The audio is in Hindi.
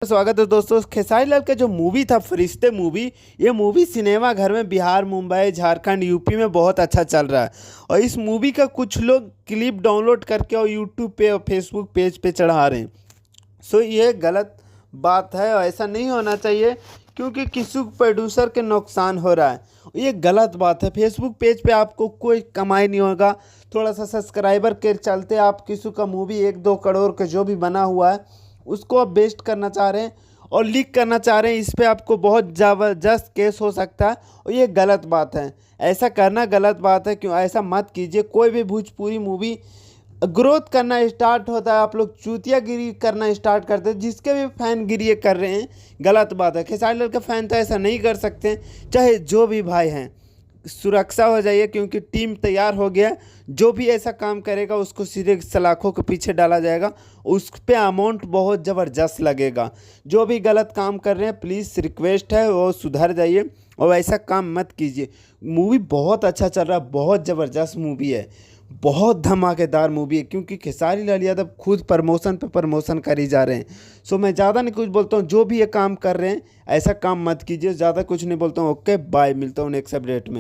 स्वागत है दोस्तों। खेसारी लाल का जो मूवी था फरिश्ते मूवी, ये मूवी सिनेमा घर में बिहार, मुंबई, झारखंड, यूपी में बहुत अच्छा चल रहा है। और इस मूवी का कुछ लोग क्लिप डाउनलोड करके और यूट्यूब पे और फेसबुक पेज पे चढ़ा रहे हैं। सो ये गलत बात है और ऐसा नहीं होना चाहिए, क्योंकि किसी प्रोड्यूसर के नुकसान हो रहा है। ये गलत बात है। फेसबुक पेज पे आपको कोई कमाई नहीं होगा। थोड़ा सा सब्सक्राइबर के चलते आप किसी का मूवी 1-2 करोड़ का जो भी बना हुआ है उसको आप बेस्ट करना चाह रहे हैं और लीक करना चाह रहे हैं। इस पे आपको बहुत ज़बरदस्त केस हो सकता है और ये गलत बात है। ऐसा करना गलत बात है, क्यों ऐसा मत कीजिए। कोई भी भोजपुरी मूवी ग्रोथ करना स्टार्ट होता है, आप लोग चूतियागिरी करना स्टार्ट करते हैं। जिसके भी फैन गिरी ये कर रहे हैं, गलत बात है। खेसारी लाल का फ़ैन तो ऐसा नहीं कर सकते, चाहे जो भी भाई हैं। सुरक्षा हो जाइए, क्योंकि टीम तैयार हो गया। जो भी ऐसा काम करेगा उसको सीधे सलाखों के पीछे डाला जाएगा। उस पे अमाउंट बहुत ज़बरदस्त लगेगा। जो भी गलत काम कर रहे हैं, प्लीज़ रिक्वेस्ट है वो सुधर जाइए और ऐसा काम मत कीजिए। मूवी बहुत अच्छा चल रहा है, बहुत ज़बरदस्त मूवी है, बहुत धमाकेदार मूवी है। क्योंकि खेसारी लाल यादव खुद प्रमोशन पे प्रमोशन कर ही जा रहे हैं। सो मैं ज़्यादा नहीं कुछ बोलता हूँ। जो भी ये काम कर रहे हैं ऐसा काम मत कीजिए। ज़्यादा कुछ नहीं बोलता हूँ। ओके बाय, मिलता हूँ नेक्स्ट अपडेट में।